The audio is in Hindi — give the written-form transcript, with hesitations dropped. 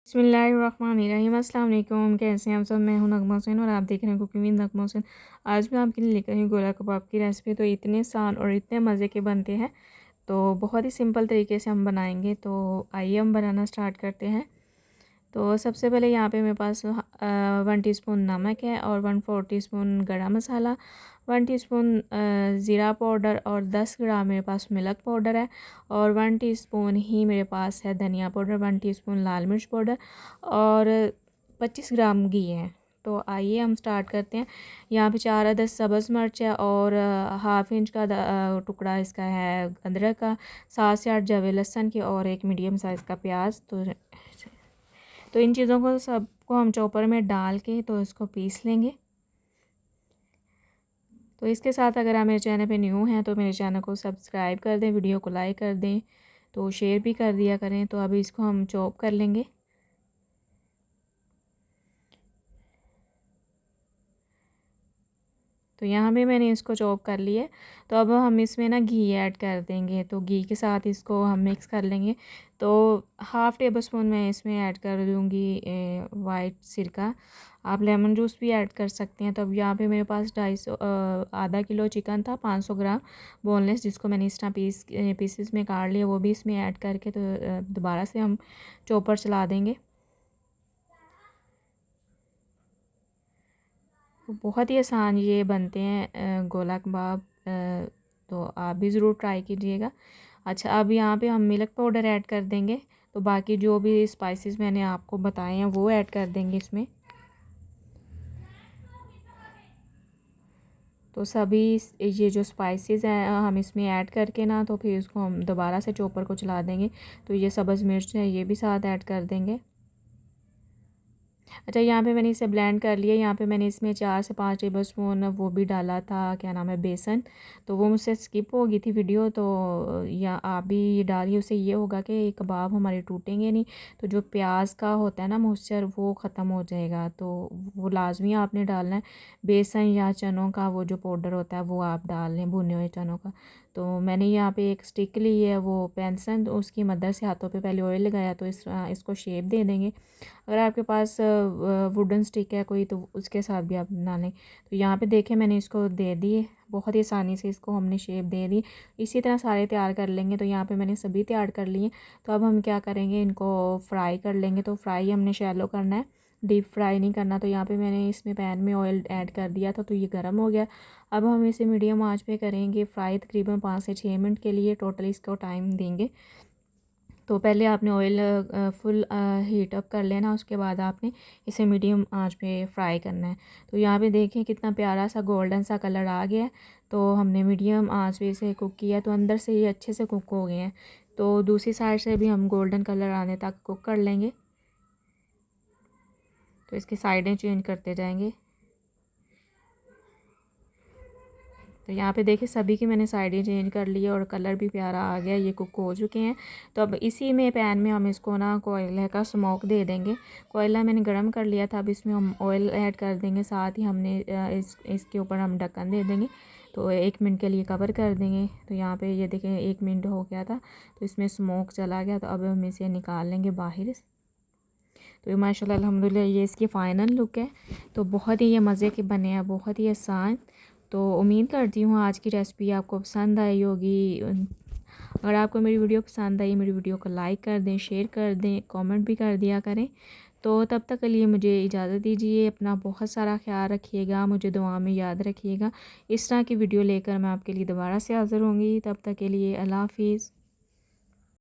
बिस्मिल्लाहिर्रहमानिर्रहीम। अस्सलाम वालेकुम। कैसे हैं आप सब? मैं हूं नगमा हुसैन और आप देख रहे हैं कुकिंग विद नगमा हुसैन। आज मैं आपके लिए लेकर आई हूँ गोला कबाब की रेसिपी। तो इतने आसान और इतने मज़े के बनते हैं, तो बहुत ही सिंपल तरीके से हम बनाएंगे। तो आइए हम बनाना स्टार्ट करते हैं। तो सबसे पहले यहाँ पे मेरे पास 1 टीस्पून नमक है और 1/4 टीस्पून गरम मसाला, 1 टीस्पून ज़ीरा पाउडर और 10 ग्राम मेरे पास मिल्क पाउडर है और 1 टीस्पून ही मेरे पास है धनिया पाउडर, 1 टीस्पून लाल मिर्च पाउडर और 25 ग्राम घी है। तो आइए हम स्टार्ट करते हैं। यहाँ पे 4 अदद सब्ज़ मिर्च है और हाफ़ इंच का टुकड़ा इसका है अदरक का, 7 से 8 जवे लहसुन की और एक मीडियम साइज़ का प्याज। तो इन चीज़ों को सबको हम चॉपर में डाल के तो इसको पीस लेंगे। तो इसके साथ अगर आप मेरे चैनल पे न्यू हैं तो मेरे चैनल को सब्सक्राइब कर दें, वीडियो को लाइक कर दें, तो शेयर भी कर दिया करें। तो अभी इसको हम चॉप कर लेंगे। तो यहाँ पे मैंने इसको चॉप कर लिया। तो अब हम इसमें ना घी ऐड कर देंगे। तो घी के साथ इसको हम मिक्स कर लेंगे। तो हाफ़ टेबल स्पून मैं इसमें ऐड कर दूँगी वाइट सिरका। आप लेमन जूस भी ऐड कर सकते हैं। तो अब यहाँ पे मेरे पास 250 आधा किलो चिकन था, 500 ग्राम बोनलेस, जिसको मैंने इस तरह पीसेस में काट लिया, वो भी इसमें ऐड करके तो दोबारा से हम चॉपर चला देंगे। बहुत ही आसान ये बनते हैं गोला कबाब। तो आप भी ज़रूर ट्राई कीजिएगा। अच्छा, अब यहाँ पे हम मिल्क पाउडर ऐड कर देंगे। तो बाकी जो भी स्पाइसेस मैंने आपको बताए हैं वो ऐड कर देंगे इसमें। तो सभी ये जो स्पाइसेस हैं हम इसमें ऐड करके ना तो फिर इसको हम दोबारा से चॉपर को चला देंगे। तो ये सब्ज़ मिर्च है ये भी साथ ऐड कर देंगे। अच्छा, यहाँ पे मैंने इसे ब्लेंड कर लिया। यहाँ पे मैंने इसमें 4 से 5 टेबल स्पून वो भी डाला था, क्या नाम है, बेसन। तो वो मुझसे स्किप हो गई थी वीडियो। तो या आप भी ये डालिए, उससे ये होगा कि कबाब हमारे टूटेंगे नहीं। तो जो प्याज का होता है ना मॉइस्चर, वो ख़त्म हो जाएगा। तो वो लाजमी आपने डालना है। बेसन या चनों का वो जो पाउडर होता है वो आप डाल लें, भुने हुए चनों का। तो मैंने यहाँ पे एक स्टिक ली है वो पेंसिल, तो उसकी मदद से हाथों पे पहले ऑयल लगाया। तो इसको शेप दे देंगे। अगर आपके पास वुडन स्टिक है कोई तो उसके साथ भी आप बना लें। तो यहाँ पे देखें मैंने इसको दे दी, बहुत ही आसानी से इसको हमने शेप दे दी। इसी तरह सारे तैयार कर लेंगे। तो यहाँ पे मैंने सभी तैयार कर लिए। तो अब हम क्या करेंगे, इनको फ्राई कर लेंगे। तो फ्राई हमने शैलो करना है, डीप फ्राई नहीं करना। तो यहाँ पे मैंने इसमें पैन में ऑयल ऐड कर दिया था, तो ये गर्म हो गया। अब हम इसे मीडियम आंच पे करेंगे फ्राई, तकरीबन 5 से 6 मिनट के लिए टोटल इसको टाइम देंगे। तो पहले आपने ऑयल फुल हीट अप कर लेना, उसके बाद आपने इसे मीडियम आंच पे फ्राई करना है। तो यहाँ पे देखें कितना प्यारा सा गोल्डन सा कलर आ गया है। तो हमने मीडियम आंच पे इसे कुक किया, तो अंदर से ये अच्छे से कुक हो गए हैं। तो दूसरी साइड से भी हम गोल्डन कलर आने तक कुक कर लेंगे। तो इसकी साइडें चेंज करते जाएंगे। तो यहाँ पे देखिए सभी की मैंने साइडें चेंज कर ली है और कलर भी प्यारा आ गया, ये कुक हो चुके हैं। तो अब इसी में पैन में हम इसको ना कोयले का स्मोक दे देंगे। कोयला मैंने गरम कर लिया था, अब इसमें हम ऑयल ऐड कर देंगे। साथ ही हमने इसके ऊपर हम ढक्कन दे देंगे। तो 1 मिनट के लिए कवर कर देंगे। तो यहाँ पे ये देखें 1 मिनट हो गया था, तो इसमें स्मोक चला गया। तो अब हम इसे निकाल लेंगे बाहर। तो माशाल्लाह अल्हम्दुलिल्लाह ये इसकी फ़ाइनल लुक है। तो बहुत ही ये मज़े के बने हैं, बहुत ही आसान। तो उम्मीद करती हूँ आज की रेसिपी आपको पसंद आई होगी। अगर आपको मेरी वीडियो पसंद आई, मेरी वीडियो को लाइक कर दें, शेयर कर दें, कमेंट भी कर दिया करें। तो तब तक के लिए मुझे इजाज़त दीजिए। अपना बहुत सारा ख्याल रखिएगा, मुझे दुआ में याद रखिएगा। इस तरह की वीडियो लेकर मैं आपके लिए दोबारा से हाज़िर होंगी। तब तक के लिए अल्लाह हाफ़िज़।